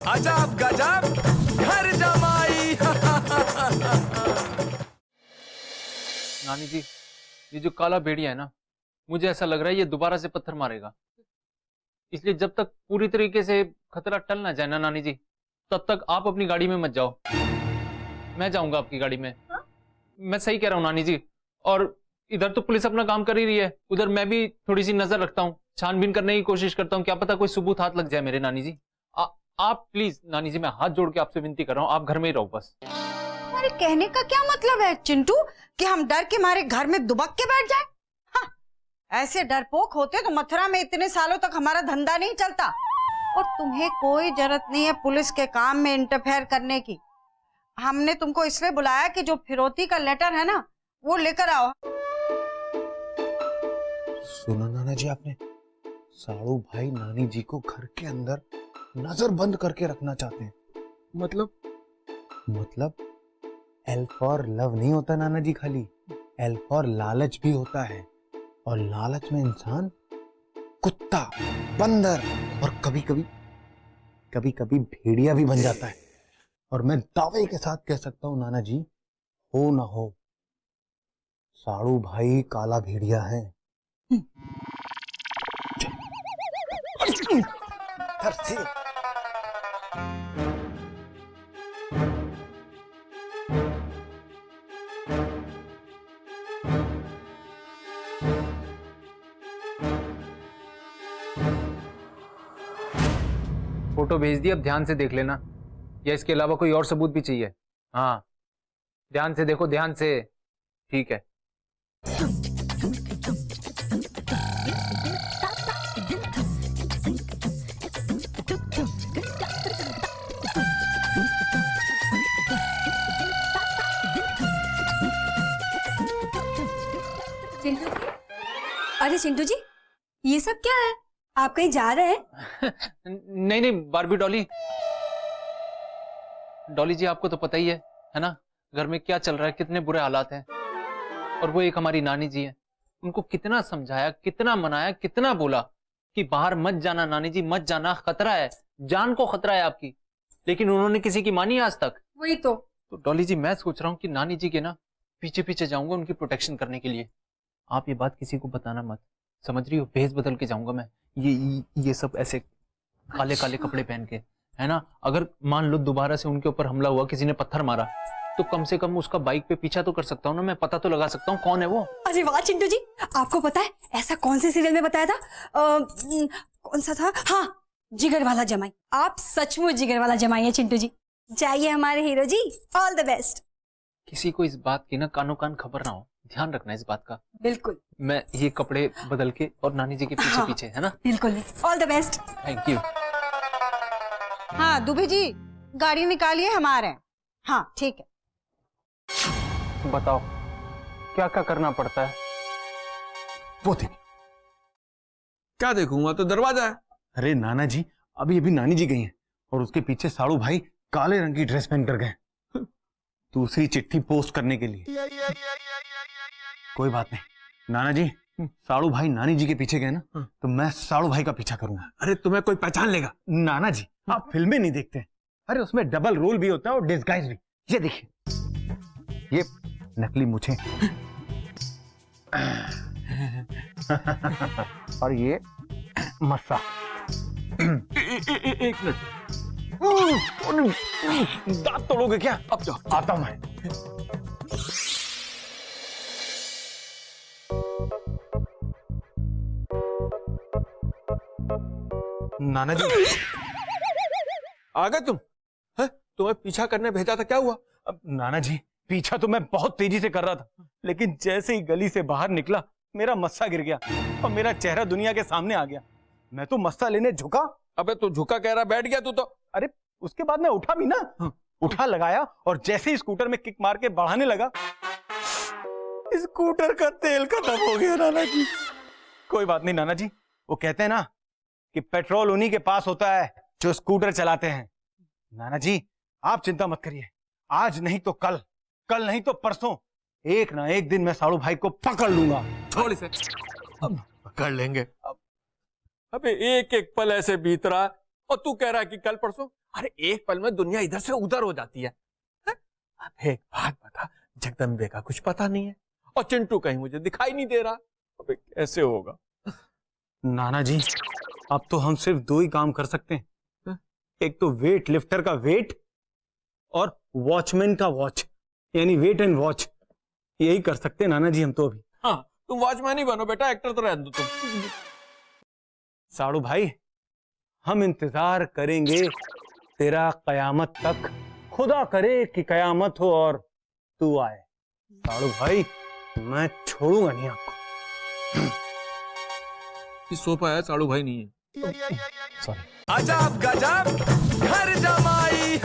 अजब गजब घर जमाई। नानी जी, ये जो काला भेड़िया है ना, मुझे ऐसा लग रहा है ये दोबारा से पत्थर मारेगा। इसलिए जब तक पूरी तरीके से खतरा टल ना जाए ना नानी जी, तब तक आप अपनी गाड़ी में मत जाओ, मैं जाऊंगा आपकी गाड़ी में। हा? मैं सही कह रहा हूँ नानी जी। और इधर तो पुलिस अपना काम कर ही रही है, उधर मैं भी थोड़ी सी नजर रखता हूँ, छानबीन करने की कोशिश करता हूँ, क्या पता कोई सबूत हाथ लग जाए मेरे। नानी जी आप प्लीज, नानी जी मैं हाथ जोड़ के आपसे विनती कर रहा हूँ, आप घर में ही रहो बस। तुम्हारे कहने का क्या मतलब है चिंटू कि हम डर के मारे घर में दुबक के बैठ जाए? हाँ, ऐसे डरपोक होते तो मथुरा में इतने सालों तक हमारा धंधा नहीं चलता। और तुम्हें कोई जरूरत नहीं है पुलिस के काम में इंटरफेयर करने की। हमने तुमको इसलिए बुलाया कि जो फिरौती का लेटर है ना, वो लेकर आओ। सुना नाना जी आपने, साड़ू भाई नानी जी को घर के अंदर नजर बंद करके रखना चाहते हैं। मतलब एल फॉर लव नहीं होता नाना जी, खाली एल फॉर लालच भी होता है। और लालच में इंसान कुत्ता, बंदर और कभी कभी भेड़िया भी बन जाता है। और मैं दावे के साथ कह सकता हूं नाना जी, हो ना हो, साड़ू भाई काला भेड़िया है। फोटो भेज दी, अब ध्यान से देख लेना, या इसके अलावा कोई और सबूत भी चाहिए? हाँ, ध्यान से देखो, ध्यान से। ठीक है। चिंटू जी, अरे चिंटू जी, ये सब क्या है? आप कहीं जा रहे हैं? नहीं नहीं बारबी डॉली, डॉली जी आपको तो पता ही है ना, घर में क्या चल रहा है, कितने बुरे हालात हैं। और वो एक हमारी नानी जी है, उनको कितना समझाया, कितना मनाया, कितना बोला कि बाहर मत जाना नानी जी, मत जाना, खतरा है, जान को खतरा है आपकी, लेकिन उन्होंने किसी की मानी आज तक। वही तो डॉली जी मैं सोच रहा हूँ कि नानी जी के ना पीछे पीछे जाऊंगा उनकी प्रोटेक्शन करने के लिए। आप ये बात किसी को बताना मत, समझ रही हो? भेस बदल के जाऊंगा मैं, ये सब ऐसे काले काले कपड़े पहन के, है ना। अगर मान लो दोबारा से उनके ऊपर हमला हुआ, किसी ने पत्थर मारा, तो कम से कम उसका बाइक पे पीछा तो कर सकता हूँ ना, मैं पता तो लगा सकता हूँ कौन है वो। अरे वाह चिंटू जी, आपको पता है ऐसा कौन से सीरियल में बताया था? कौन सा था? हाँ, जिगर वाला जमाई। आप सचमुच जिगर वाला जमाई है चिंटू जी। जाइए हमारे hero ji, all the best. किसी को इस बात की ना कानो कान खबर ना हो, ध्यान रखना इस बात का। बिल्कुल, मैं ये कपड़े बदल के और नानी जी के पीछे हाँ, पीछे, है ना। बिल्कुल, all the best. Thank you. हाँ दुबे जी, गाड़ी निकालिए, हम आ रहे हैं। हाँ ठीक है। बताओ क्या क्या करना पड़ता है? वो देखिए। क्या देखूंगा, तो दरवाजा है। अरे नाना जी, अभी नानी जी गई हैं और उसके पीछे साड़ू भाई काले रंग की ड्रेस पहन कर गए दूसरी चिट्ठी पोस्ट करने के लिए। कोई बात नहीं नाना जी, साड़ू भाई नानी जी के पीछे गए ना, तो मैं साड़ू भाई का पीछा करूंगा। अरे तुम्हें कोई पहचान लेगा। नाना जी आप फिल्में नहीं देखते हैं? अरे उसमें डबल रोल भी होता है और डिस्गाइज भी। ये देखिए, ये नकली मुझे और ये मस्सा। एक मिनट, दांत तोड़ोगे क्या? अब जाओ। आता हूं मैं। नाना जी आ गए तुम? है? तुम्हें पीछा करने भेजा था, क्या हुआ? अब नाना जी, पीछा तो मैं बहुत तेजी से कर रहा था, लेकिन जैसे ही गली से बाहर निकला मेरा मस्सा गिर गया और मेरा चेहरा दुनिया के सामने आ गया। मैं तो मस्सा लेने झुका। अबे तू झुका कह रहा, बैठ गया तू तो। अरे उसके बाद मैं उठा भी ना, उठा लगाया और जैसे ही स्कूटर में किक मार के बढ़ाने लगा, स्कूटर का तेल खत्म हो गया नाना जी। कोई बात नहीं नाना जी, वो कहते हैं ना कि पेट्रोल उन्हीं के पास होता है जो स्कूटर चलाते हैं। नाना जी आप चिंता मत करिए, आज नहीं तो कल, कल नहीं तो परसों, एक ना एक दिन मैं साड़ू भाई को पकड़ लूंगा। छोड़ इसे, अब पकड़ लेंगे। अबे एक एक पल ऐसे बीत रहा और तू कह रहा है कि कल परसों। अरे एक पल में दुनिया इधर से उधर हो जाती है। अब एक बात बता, जगदम्बे का कुछ पता नहीं है और चिंटू कहीं मुझे दिखाई नहीं दे रहा। अबे कैसे होगा? नाना जी, अब तो हम सिर्फ दो ही काम कर सकते हैं। एक तो वेट लिफ्टर का वेट और वॉचमैन का वॉच, यानी वेट एंड वॉच, यही कर सकते हैं नाना जी हम तो अभी। हाँ, तुम वॉचमैन ही बनो बेटा, एक्टर तो रहने दो तुम। साड़ू भाई, हम इंतजार करेंगे तेरा कयामत तक। खुदा करे कि कयामत हो और तू आए। साड़ू भाई, मैं छोड़ूंगा नहीं आपको। इस सोफा है, साड़ू भाई नहीं है। सॉरी। अजब गजब घर जमाई